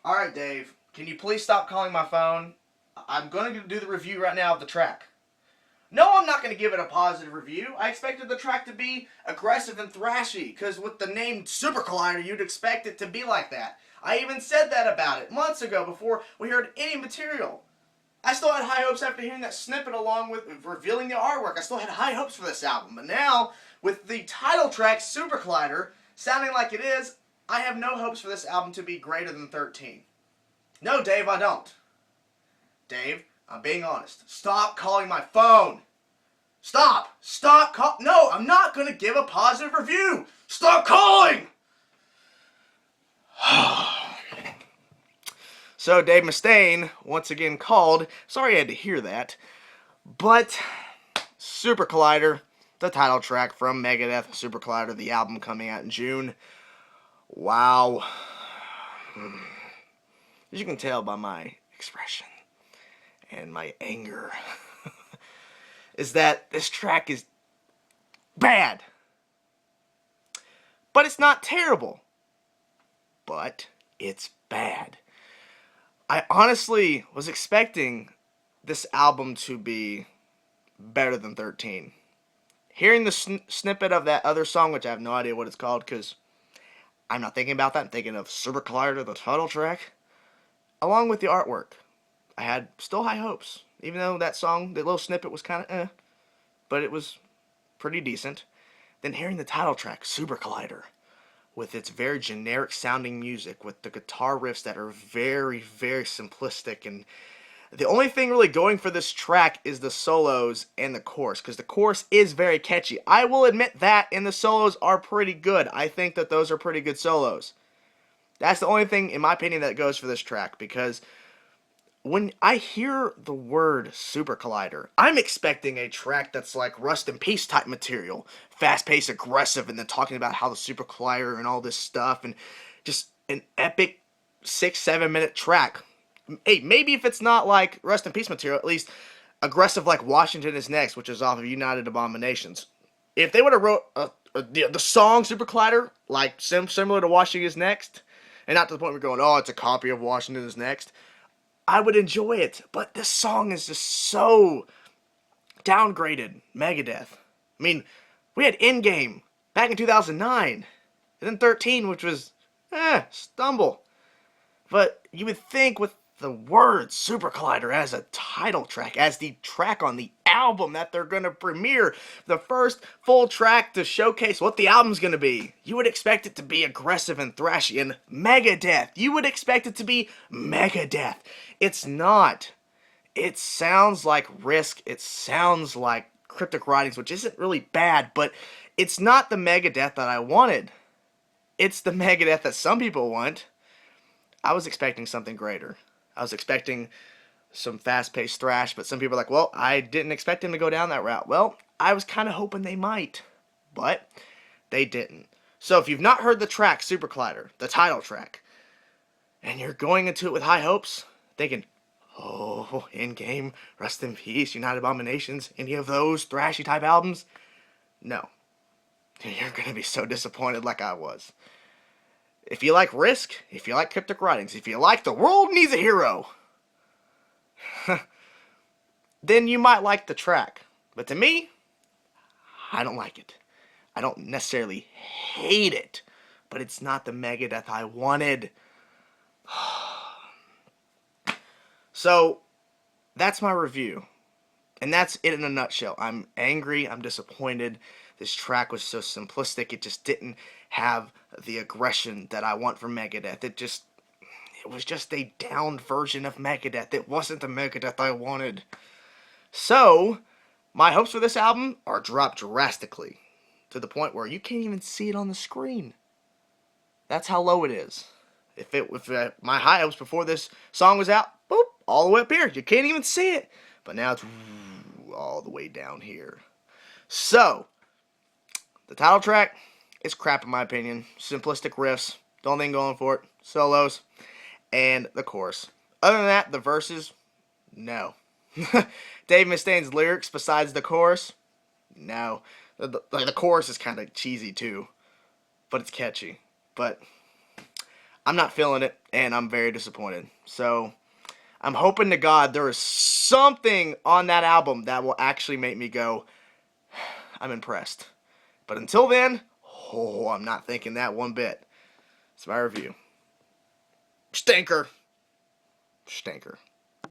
Alright, Dave, can you please stop calling my phone? I'm going to do the review right now of the track. No, I'm not going to give it a positive review. I expected the track to be aggressive and thrashy, because with the name Super Collider, you'd expect it to be like that. I even said that about it months ago before we heard any material. I still had high hopes after hearing that snippet along with revealing the artwork. I still had high hopes for this album. But now, with the title track, Super Collider, sounding like it is, I have no hopes for this album to be greater than 13. No, Dave, I don't. Dave, I'm being honest. Stop calling my phone. Stop. No, I'm not going to give a positive review. Stop calling. So Dave Mustaine once again called. Sorry I had to hear that. But Super Collider, the title track from Megadeth-Super Collider, the album coming out in June. Wow. As you can tell by my expression and my anger, is that this track is bad. But it's not terrible. But it's bad. I honestly was expecting this album to be better than 13. Hearing the snippet of that other song, which I have no idea what it's called, because I'm not thinking about that. I'm thinking of Super Collider, the title track, along with the artwork. I had still high hopes, even though that song, that little snippet was kind of but it was pretty decent. Then hearing the title track, Super Collider, with its very generic sounding music, with the guitar riffs that are very, very simplistic, and the only thing really going for this track is the solos and the chorus, because the chorus is very catchy. I will admit that, and the solos are pretty good. I think that those are pretty good solos. That's the only thing, in my opinion, that goes for this track, because when I hear the word Super Collider, I'm expecting a track that's like Rust in Peace type material. Fast-paced, aggressive, and then talking about how the Super Collider and all this stuff, and just an epic 6-7 minute track. Hey, maybe if it's not like Rust in Peace material, at least aggressive like Washington Is Next, which is off of United Abominations. If they would have wrote the song Super Collider, like similar to Washington Is Next, and not to the point where we're going, oh, it's a copy of Washington Is Next, I would enjoy it. But this song is just so downgraded. Megadeth. I mean, we had Endgame back in 2009. And then 13, which was, stumble. But you would think with the word Super Collider as a title track, as the track on the album that they're going to premiere, the first full track to showcase what the album's going to be, you would expect it to be aggressive and thrashy and Megadeth. You would expect it to be Megadeth. It's not. It sounds like Risk. It sounds like Cryptic Writings, which isn't really bad, but it's not the Megadeth that I wanted. It's the Megadeth that some people want. I was expecting something greater. I was expecting some fast-paced thrash, but some people are like, well, I didn't expect him to go down that route. Well, I was kind of hoping they might, but they didn't. So if you've not heard the track, Super Collider, the title track, and you're going into it with high hopes, thinking, oh, Endgame, Rust in Peace, United Abominations, any of those thrashy type albums, no. You're going to be so disappointed like I was. If you like Risk, if you like Cryptic Writings, if you like The World Needs a Hero, then you might like the track. But to me, I don't like it. I don't necessarily hate it, but it's not the Megadeth I wanted. So, that's my review. And that's it in a nutshell. I'm angry, I'm disappointed. This track was so simplistic, it just didn't have the aggression that I want from Megadeth. It was just a downed version of Megadeth. It wasn't the Megadeth I wanted. So, my hopes for this album are dropped drastically, to the point where you can't even see it on the screen. That's how low it is. If my high hopes before this song was out, boop, all the way up here. You can't even see it. But now it's all the way down here. So, the title track is crap in my opinion. Simplistic riffs, the only thing going for it, solos, and the chorus. Other than that, the verses, no. Dave Mustaine's lyrics besides the chorus, no. The chorus is kind of cheesy too, but it's catchy. But I'm not feeling it, and I'm very disappointed. So I'm hoping to God there is something on that album that will actually make me go, I'm impressed. But until then, oh, I'm not thinking that one bit. It's my review. Stinker. Stinker.